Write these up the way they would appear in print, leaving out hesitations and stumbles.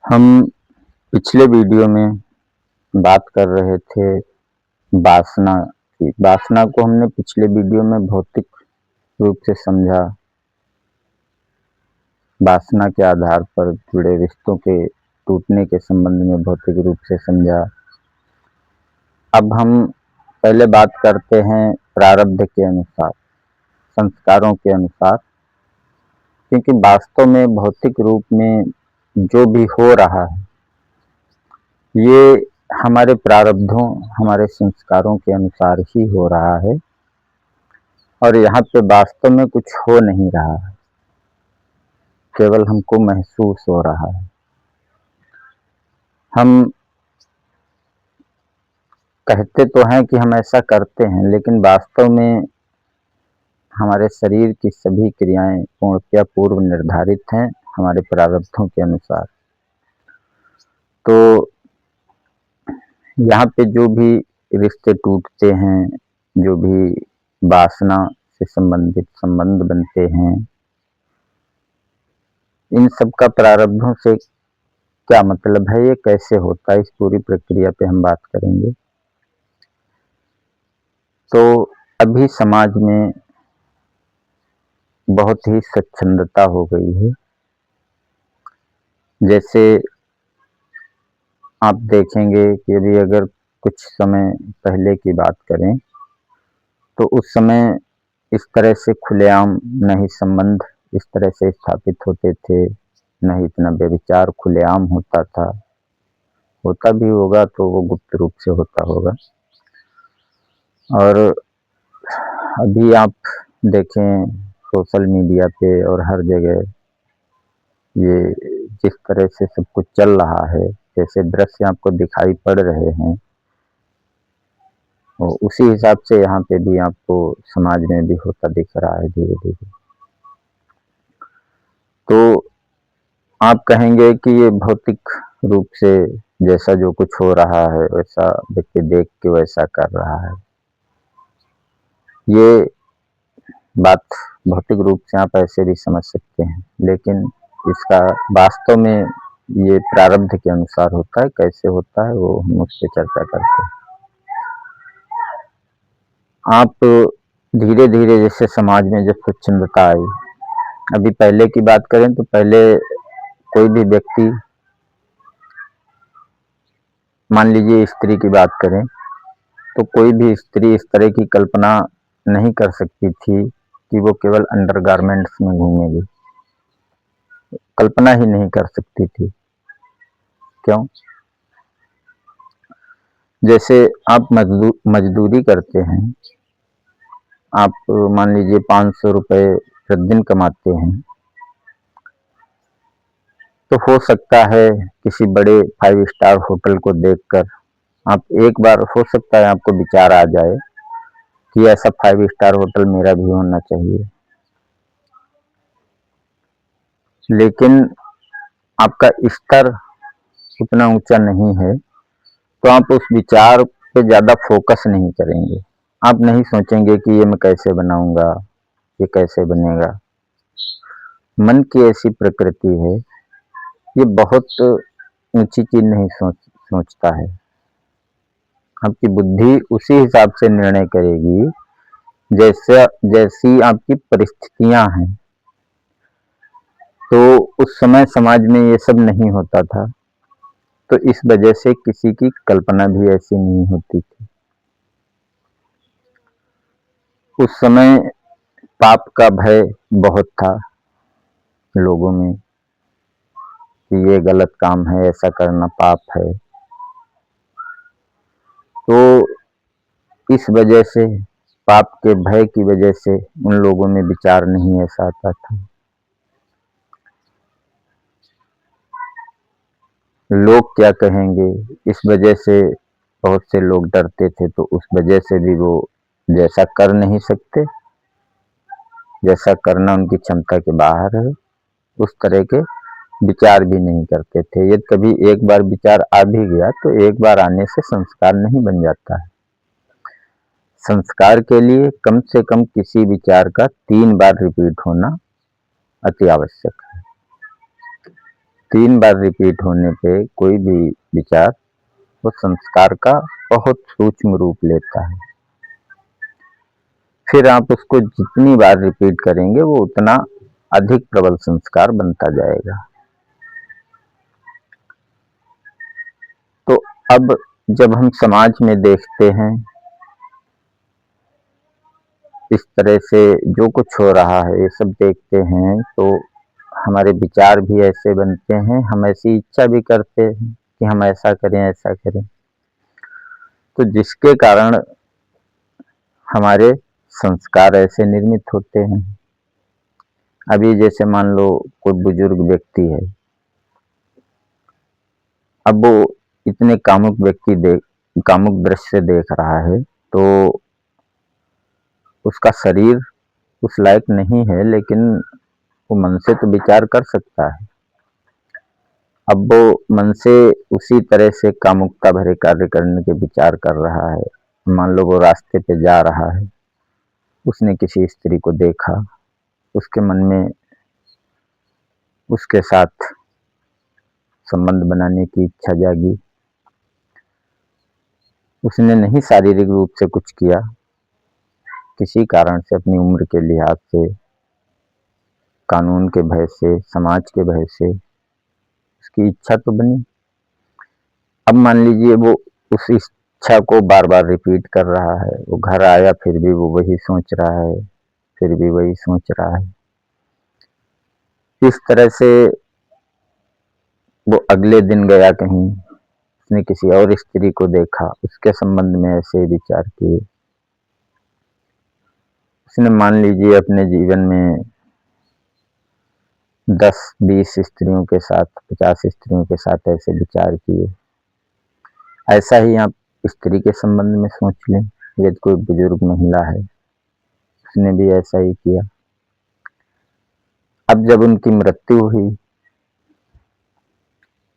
हम पिछले वीडियो में बात कर रहे थे वासना की। वासना को हमने पिछले वीडियो में भौतिक रूप से समझा, वासना के आधार पर जुड़े रिश्तों के टूटने के संबंध में भौतिक रूप से समझा। अब हम पहले बात करते हैं प्रारब्ध के अनुसार, संस्कारों के अनुसार, क्योंकि वास्तव में भौतिक रूप में जो भी हो रहा है ये हमारे प्रारब्धों, हमारे संस्कारों के अनुसार ही हो रहा है और यहाँ पे वास्तव में कुछ हो नहीं रहा है, केवल हमको महसूस हो रहा है। हम कहते तो हैं कि हम ऐसा करते हैं, लेकिन वास्तव में हमारे शरीर की सभी क्रियाएं पूर्णतया पूर्व निर्धारित हैं हमारे प्रारब्धों के अनुसार। तो यहाँ पे जो भी रिश्ते टूटते हैं, जो भी वासना से संबंधित संबंध बनते हैं, इन सब का प्रारब्धों से क्या मतलब है, ये कैसे होता है, इस पूरी प्रक्रिया पे हम बात करेंगे। तो अभी समाज में बहुत ही स्वच्छंदता हो गई है। जैसे आप देखेंगे कि अभी अगर कुछ समय पहले की बात करें तो उस समय इस तरह से खुलेआम न ही संबंध इस तरह से स्थापित होते थे, न ही इतना व्यभिचार खुलेआम होता था। होता भी होगा तो वो गुप्त रूप से होता होगा। और अभी आप देखें सोशल मीडिया पे और हर जगह ये जिस तरह से सब कुछ चल रहा है, जैसे दृश्य आपको दिखाई पड़ रहे हैं, और उसी हिसाब से यहाँ पे भी आपको समाज में भी होता दिख रहा है धीरे धीरे। तो आप कहेंगे कि ये भौतिक रूप से जैसा जो कुछ हो रहा है वैसा व्यक्ति देख के वैसा कर रहा है। ये बात भौतिक रूप से आप ऐसे भी समझ सकते हैं, लेकिन इसका वास्तव में ये प्रारब्ध के अनुसार होता है। कैसे होता है वो हम उस पर चर्चा करते हैं। आप धीरे धीरे जैसे समाज में जब स्वच्छंदता आई, अभी पहले की बात करें तो पहले कोई भी व्यक्ति, मान लीजिए स्त्री की बात करें, तो कोई भी स्त्री इस तरह की कल्पना नहीं कर सकती थी कि वो केवल अंडरगारमेंट्स में घूमेगी। कल्पना ही नहीं कर सकती थी। क्यों? जैसे आप मजदूरी करते हैं, आप मान लीजिए 500 रुपये प्रतिदिन कमाते हैं, तो हो सकता है किसी बड़े 5 स्टार होटल को देखकर आप एक बार, हो सकता है आपको विचार आ जाए कि ऐसा 5 स्टार होटल मेरा भी होना चाहिए। लेकिन आपका स्तर उतना ऊंचा नहीं है, तो आप उस विचार पे ज़्यादा फोकस नहीं करेंगे। आप नहीं सोचेंगे कि ये मैं कैसे बनाऊंगा, ये कैसे बनेगा। मन की ऐसी प्रकृति है, ये बहुत ऊंची चीज नहीं सोचता है। आपकी बुद्धि उसी हिसाब से निर्णय करेगी जैसी आपकी परिस्थितियां हैं। तो उस समय समाज में ये सब नहीं होता था, तो इस वजह से किसी की कल्पना भी ऐसी नहीं होती थी। उस समय पाप का भय बहुत था लोगों में कि ये गलत काम है, ऐसा करना पाप है। तो इस वजह से, पाप के भय की वजह से उन लोगों में विचार नहीं ऐसा आता था। लोग क्या कहेंगे, इस वजह से बहुत से लोग डरते थे, तो उस वजह से भी वो जैसा कर नहीं सकते, जैसा करना उनकी क्षमता के बाहर है, उस तरह के विचार भी नहीं करते थे। यदि कभी एक बार विचार आ भी गया तो एक बार आने से संस्कार नहीं बन जाता है। संस्कार के लिए कम से कम किसी विचार का 3 बार रिपीट होना अति आवश्यक है। 3 बार रिपीट होने पे कोई भी विचार वो संस्कार का बहुत सूक्ष्म रूप लेता है। फिर आप उसको जितनी बार रिपीट करेंगे वो उतना अधिक प्रबल संस्कार बनता जाएगा। तो अब जब हम समाज में देखते हैं इस तरह से जो कुछ हो रहा है, ये सब देखते हैं, तो हमारे विचार भी ऐसे बनते हैं, हम ऐसी इच्छा भी करते हैं कि हम ऐसा करें, ऐसा करें। तो जिसके कारण हमारे संस्कार ऐसे निर्मित होते हैं। अभी जैसे मान लो कोई बुजुर्ग व्यक्ति है, अब वो इतने कामुक दृश्य देख रहा है, तो उसका शरीर उस लायक नहीं है, लेकिन वो मन से तो विचार कर सकता है। अब वो मन से उसी तरह से कामुकता भरे कार्य करने के विचार कर रहा है। मान लो वो रास्ते पे जा रहा है, उसने किसी स्त्री को देखा, उसके मन में उसके साथ संबंध बनाने की इच्छा जागी। उसने नहीं शारीरिक रूप से कुछ किया, किसी कारण से, अपनी उम्र के लिहाज से, कानून के भय से, समाज के भय से उसकी इच्छा तो बनी। अब मान लीजिए वो उस इच्छा को बार बार रिपीट कर रहा है, वो घर आया फिर भी वो वही सोच रहा है, फिर भी वही सोच रहा है। इस तरह से वो अगले दिन गया कहीं, उसने किसी और स्त्री को देखा, उसके संबंध में ऐसे विचार किए। उसने मान लीजिए अपने जीवन में 10-20 स्त्रियों के साथ, 50 स्त्रियों के साथ ऐसे विचार किए। ऐसा ही आप स्त्री के संबंध में सोच लें, यदि कोई बुजुर्ग महिला है, उसने भी ऐसा ही किया। अब जब उनकी मृत्यु हुई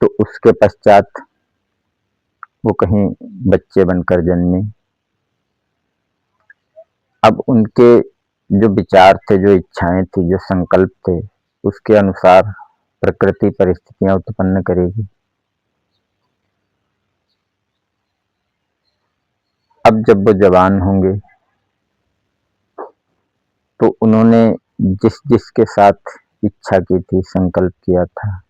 तो उसके पश्चात वो कहीं बच्चे बनकर जन्मे। अब उनके जो विचार थे, जो इच्छाएं थी, जो संकल्प थे, उसके अनुसार प्रकृति परिस्थितियां उत्पन्न करेगी। अब जब वो जवान होंगे तो उन्होंने जिस जिसके साथ इच्छा की थी, संकल्प किया था,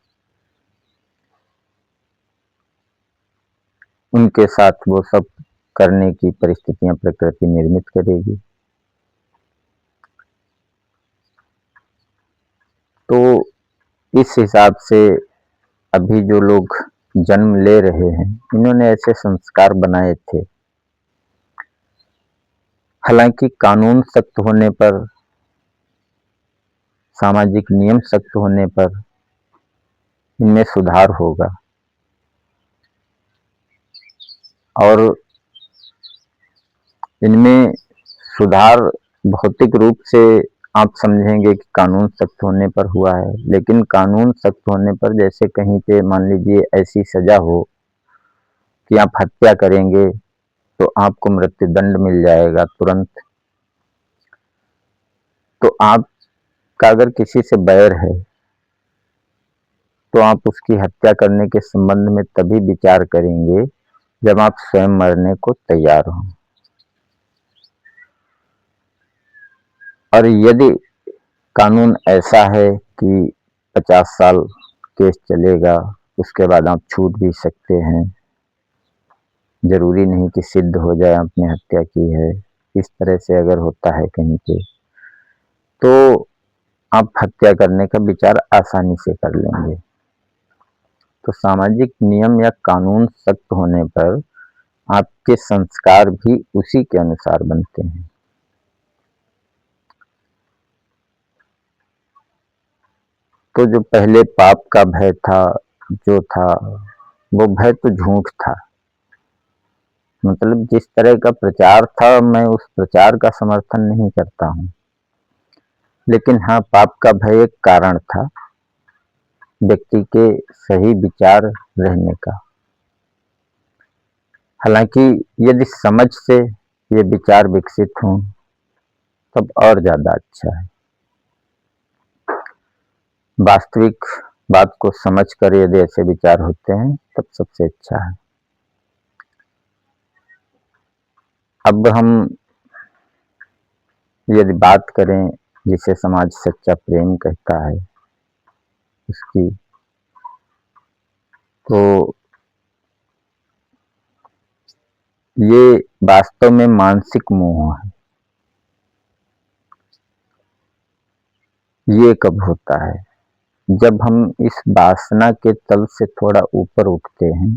उनके साथ वो सब करने की परिस्थितियां प्रकृति निर्मित करेगी। तो इस हिसाब से अभी जो लोग जन्म ले रहे हैं, इन्होंने ऐसे संस्कार बनाए थे। हालांकि कानून सख्त होने पर, सामाजिक नियम सख्त होने पर इनमें सुधार होगा, और इनमें सुधार भौतिक रूप से आप समझेंगे कि कानून सख्त होने पर हुआ है। लेकिन कानून सख्त होने पर, जैसे कहीं पे मान लीजिए ऐसी सजा हो कि आप हत्या करेंगे तो आपको मृत्युदंड मिल जाएगा तुरंत, तो आपका अगर किसी से बैर है तो आप उसकी हत्या करने के संबंध में तभी विचार करेंगे जब आप स्वयं मरने को तैयार हों। और यदि कानून ऐसा है कि 50 साल केस चलेगा, उसके बाद आप छूट भी सकते हैं, जरूरी नहीं कि सिद्ध हो जाए आपने हत्या की है, इस तरह से अगर होता है कहीं पे, तो आप हत्या करने का विचार आसानी से कर लेंगे। तो सामाजिक नियम या कानून सख्त होने पर आपके संस्कार भी उसी के अनुसार बनते हैं। तो जो पहले पाप का भय था, जो था, वो भय तो झूठ था। मतलब जिस तरह का प्रचार था, मैं उस प्रचार का समर्थन नहीं करता हूँ, लेकिन हाँ, पाप का भय एक कारण था व्यक्ति के सही विचार रहने का। हालांकि यदि समझ से ये विचार विकसित हों तब और ज्यादा अच्छा है। वास्तविक बात को समझकर यदि ऐसे विचार होते हैं तब सबसे अच्छा है। अब हम यदि बात करें जिसे समाज सच्चा प्रेम कहता है उसकी, तो ये वास्तव में मानसिक मोह है। ये कब होता है? जब हम इस वासना के तल से थोड़ा ऊपर उठते हैं,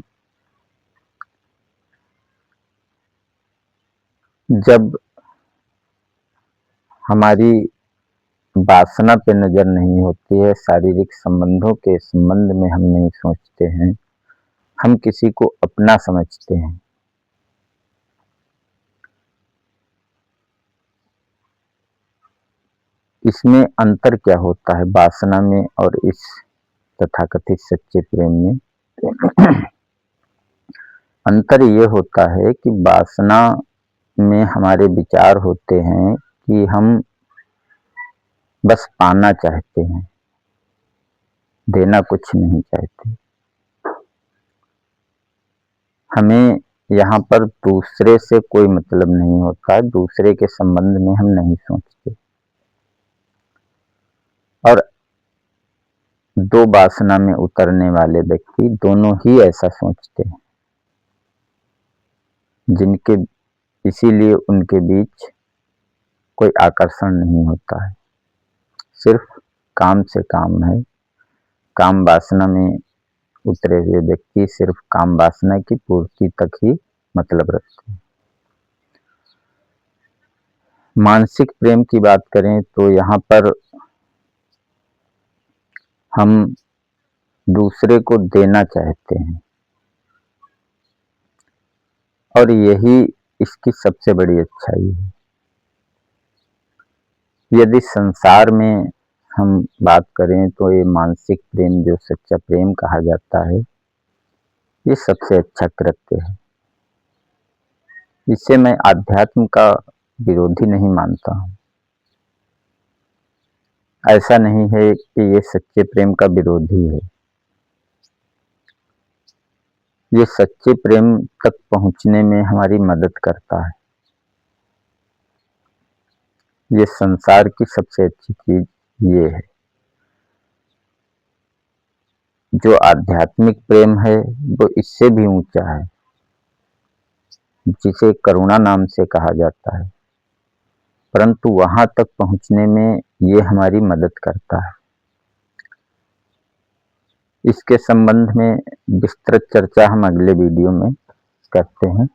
जब हमारी वासना पे नजर नहीं होती है, शारीरिक संबंधों के संबंध में हम नहीं सोचते हैं, हम किसी को अपना समझते हैं। इसमें अंतर क्या होता है वासना में और इस तथाकथित सच्चे प्रेम में? अंतर ये होता है कि वासना में हमारे विचार होते हैं कि हम बस पाना चाहते हैं, देना कुछ नहीं चाहते। हमें यहाँ पर दूसरे से कोई मतलब नहीं होता, दूसरे के संबंध में हम नहीं सोचते। और दो वासना में उतरने वाले व्यक्ति दोनों ही ऐसा सोचते हैं, जिनके इसीलिए उनके बीच कोई आकर्षण नहीं होता है, सिर्फ काम से काम है। काम वासना में उतरे हुए व्यक्ति सिर्फ काम वासना की पूर्ति तक ही मतलब रखते हैं। मानसिक प्रेम की बात करें तो यहाँ पर हम दूसरे को देना चाहते हैं, और यही इसकी सबसे बड़ी अच्छाई है। यदि संसार में हम बात करें तो ये मानसिक प्रेम जो सच्चा प्रेम कहा जाता है, ये सबसे अच्छा कृत्य है। इसे मैं आध्यात्म का विरोधी नहीं मानता हूँ। ऐसा नहीं है कि ये सच्चे प्रेम का विरोधी है। ये सच्चे प्रेम तक पहुंचने में हमारी मदद करता है। ये संसार की सबसे अच्छी चीज ये है। जो आध्यात्मिक प्रेम है वो इससे भी ऊंचा है, जिसे करुणा नाम से कहा जाता है, परंतु वहां तक पहुंचने में ये हमारी मदद करता है। इसके संबंध में विस्तृत चर्चा हम अगले वीडियो में करते हैं।